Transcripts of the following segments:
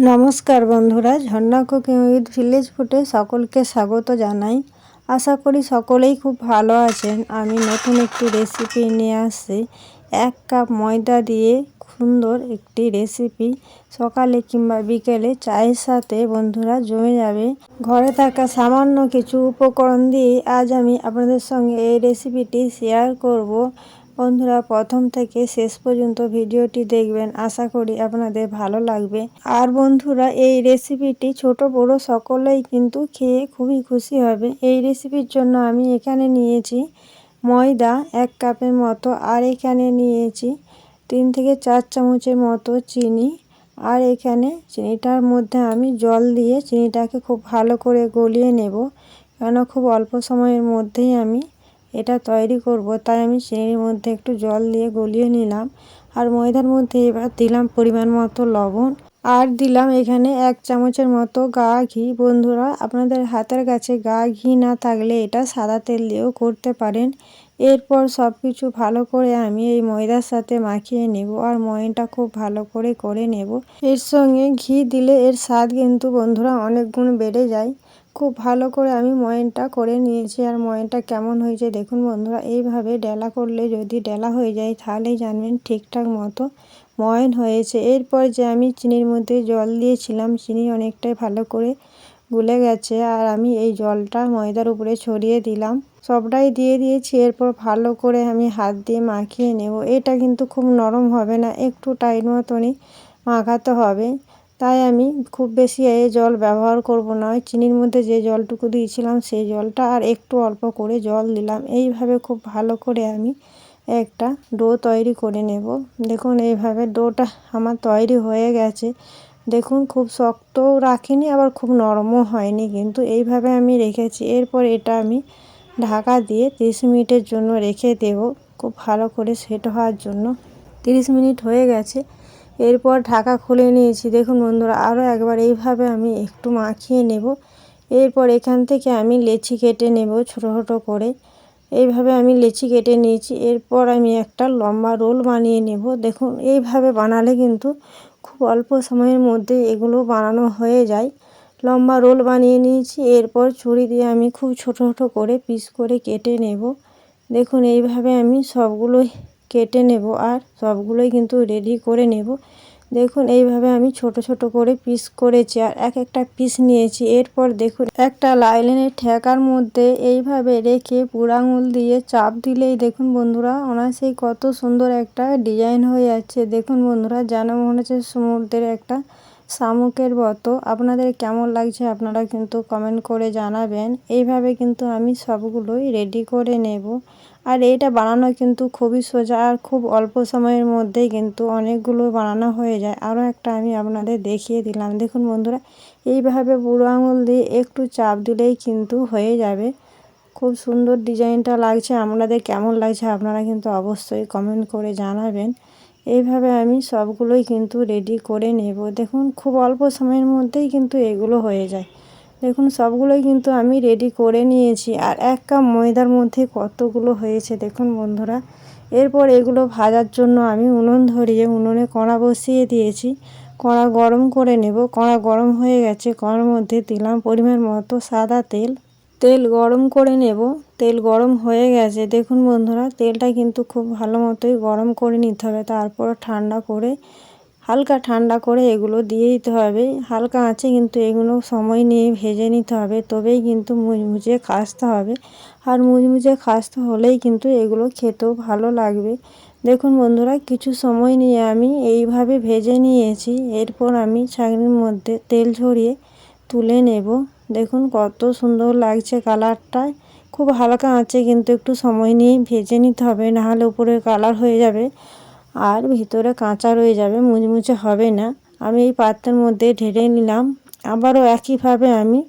নমস্কার বন্ধুরা, ঝর্ণা cooking with village ফুডে সকলকে স্বাগত জানাই। আশা করি সকলেই খুব ভালো আছেন। আমি নতুন একটি রেসিপি নিয়ে আসছি। 1 কাপ ময়দা দিয়ে সুন্দর একটি রেসিপি সকালে কিংবা বিকেলে চায়ের সাথে বন্ধুরা জমে যাবে। ঘরে থাকা সামান্য কিছু উপকরণ দিয়ে আজ আমি আপনাদের সঙ্গে এই রেসিপিটি শেয়ার করব। বন্ধুরা প্রথম থেকে শেষ পর্যন্ত ভিডিওটি দেখবেন, আশা করি আপনাদের ভালো লাগবে। আর বন্ধুরা এই রেসিপিটি ছোট বড় সকলেই কিন্তু খেয়ে খুবই খুশি হবে। এই রেসিপির জন্য আমি এখানে নিয়েছি ময়দা 1 কাপের মতো, আর এখানে নিয়েছি 3 থেকে 4 চামচের মতো চিনি। আর এখানে চিনিটার মধ্যে আমি জল দিয়ে চিনিটাকে খুব ভালো করে গলিয়ে নেব, কেন খুব অল্প সময়ের মধ্যেই আমি এটা তৈরি করব, তাই আমি চিনির মধ্যে একটু জল দিয়ে গলিয়ে নিলাম। আর ময়দার মধ্যে এবার দিলাম পরিমাণ মতো লবণ, আর দিলাম এখানে 1 চামচের মতো গা ঘি। বন্ধুরা আপনাদের হাতের কাছে গা ঘি না থাকলে এটা সাদা তেল দিয়েও করতে পারেন। এরপর সব কিছু ভালো করে আমি এই ময়দার সাথে মাখিয়ে নেব, আর ময়নটা খুব ভালো করে করে নেব। এর সঙ্গে ঘি দিলে এর স্বাদ কিন্তু বন্ধুরা অনেক গুণ বেড়ে যায়। খুব ভালো করে আমি ময়নটা করে নিয়েছি। আর ময়নটা কেমন হয়েছে দেখুন বন্ধুরা, এইভাবে ডেলা করলে যদি ডেলা হয়ে যায় তাহলেই জানবেন ঠিকঠাক মতো ময়ন হয়েছে। এরপর যে আমি চিনির মধ্যে জল দিয়েছিলাম, চিনি অনেকটাই ভালো করে গুলে গেছে, আর আমি এই জলটা ময়দার উপরে ছড়িয়ে দিলাম, সবটাই দিয়ে দিয়েছি। এরপর ভালো করে আমি হাত দিয়ে মাখিয়ে নেব। এটা কিন্তু খুব নরম হবে না, একটু টাইট মতনই মাখাতে হবে। তাই আমি খুব বেশি জল ব্যবহার করব না, চিনির মধ্যে যে জলটুকু দিয়েছিলাম সেই জলটা আর একটু অল্প করে জল দিলাম। এইভাবে খুব ভালো করে আমি একটা ডো তৈরি করে নেব। দেখুন এইভাবে ডোটা আমার তৈরি হয়ে গেছে। দেখুন খুব শক্তও রাখিনি, আবার খুব নরমও হয়নি, কিন্তু এইভাবে আমি রেখেছি। এরপর এটা আমি ঢাকা দিয়ে 30 মিনিটের জন্য রেখে দেব, খুব ভালো করে সেট হওয়ার জন্য। 30 মিনিট হয়ে গেছে। এরপর ঢাকা খুলে নিয়েছি। দেখুন বন্ধুরা আরও একবার এইভাবে আমি একটু মাখিয়ে নেব। এরপর এখান থেকে আমি লেচি কেটে নেব ছোট ছোট করে। এইভাবে আমি লেচি কেটে নিয়েছি। এরপর আমি একটা লম্বা রোল বানিয়ে নেব। দেখুন এইভাবে বানালে কিন্তু খুব অল্প সময়ের মধ্যে এগুলো বানানো হয়ে যায়। লম্বা রোল বানিয়ে নিয়েছি। এরপর ছুরি দিয়ে আমি খুব ছোট ছোট করে পিস করে কেটে নেব। দেখুন এইভাবে আমি সবগুলোই কেটে নেব, আর সবগুলোই কিন্তু রেডি করে নেব। দেখুন এইভাবে আমি ছোট ছোট করে পিস করেছি, আর এক একটা পিস নিয়েছি। এরপর দেখুন একটা লাইনের ঠেকার মধ্যে এইভাবে রেখে বুড়ো আঙুল দিয়ে চাপ দিলেই দেখুন বন্ধুরা অনায়াসেই কত সুন্দর একটা ডিজাইন হয়ে যাচ্ছে। দেখুন বন্ধুরা যেন মনে হচ্ছে সমুদ্রের একটা শামুকের মতো। আপনাদের কেমন লাগছে আপনারা কিন্তু কমেন্ট করে জানাবেন। এইভাবে কিন্তু আমি সবগুলোই রেডি করে নেব। আর এইটা বানানো কিন্তু খুবই সোজা, আর খুব অল্প সময়ের মধ্যেই কিন্তু অনেকগুলো বানানো হয়ে যায়। আরও একটা আমি আপনাদের দেখিয়ে দিলাম। দেখুন বন্ধুরা এইভাবে বুড়ো আঙুল দিয়ে একটু চাপ দিলেই কিন্তু হয়ে যাবে। খুব সুন্দর ডিজাইনটা লাগছে। আপনাদের কেমন লাগছে আপনারা কিন্তু অবশ্যই কমেন্ট করে জানাবেন। এইভাবে আমি সবগুলোই কিন্তু রেডি করে নেব। দেখুন খুব অল্প সময়ের মধ্যেই কিন্তু এগুলো হয়ে যায়। দেখুন সবগুলোই কিন্তু আমি রেডি করে নিয়েছি। আর 1 কাপ ময়দার মধ্যে কতগুলো হয়েছে দেখুন বন্ধুরা। এরপর এগুলো ভাজার জন্য আমি উনুন ধরিয়ে উনুনে কড়া বসিয়ে দিয়েছি। কড়া গরম করে নেব। কড়া গরম হয়ে গেছে। কড়ার মধ্যে দিলাম পরিমাণ মতো সাদা তেল। তেল গরম করে নেব। তেল গরম হয়ে গেছে। দেখুন বন্ধুরা তেলটা কিন্তু খুব ভালো মতোই গরম করে নিতে হবে। তারপর ঠান্ডা করে হালকা ঠান্ডা করে এগুলো দিয়ে দিতে হবে। হালকা আঁচে কিন্তু এগুলো সময় নিয়ে ভেজে নিতে হবে, তবেই কিন্তু মুচমুচে খাসতে হবে। আর মুচমুচে খাসতে হলেই কিন্তু এগুলো খেতেও ভালো লাগবে। দেখুন বন্ধুরা কিছু সময় নিয়ে আমি এইভাবে ভেজে নিয়েছি। এরপর আমি ছাঁকনির মধ্যে তেল ঝরিয়ে তুলে নেব। দেখুন কত সুন্দর লাগছে কালারটা। খুব হালকা আঁচে কিন্তু একটু সময় নিয়ে ভেজে নিতে হবে, নাহলে উপরে কালার হয়ে যাবে আর ভিতরে কাঁচা রয়ে যাবে, মুচমুচে হবে না। আমি এই পাত্রের মধ্যে ঢেলে নিলাম। আবারও একইভাবে আমি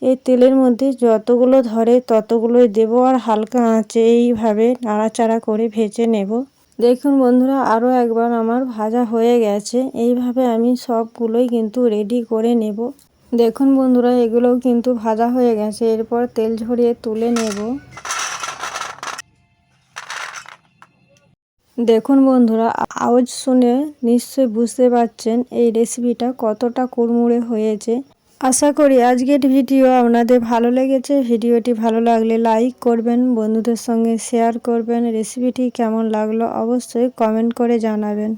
এই তেলের মধ্যে যতগুলো ধরে ততগুলোই দেব, আর হালকা আঁচে এইভাবে নাড়াচাড়া করে ভেজে নেব। দেখুন বন্ধুরা আরও একবার আমার ভাজা হয়ে গেছে। এইভাবে আমি সবগুলোই কিন্তু রেডি করে নেব। দেখুন বন্ধুরা এগুলোও কিন্তু ভাজা হয়ে গেছে। এরপর তেল ঝরিয়ে তুলে নেব। দেখুন বন্ধুরা, আওয়াজ শুনে নিশ্চয়ই বুঝতে পারছেন এই রেসিপিটা কতটা কুড়মুড়ে হয়েছে। আশা করি আজকের ভিডিও আপনাদের ভালো লেগেছে। ভিডিওটি ভালো লাগলে লাইক করবেন, বন্ধুদের সঙ্গে শেয়ার করবেন। রেসিপিটি কেমন লাগলো অবশ্যই কমেন্ট করে জানাবেন।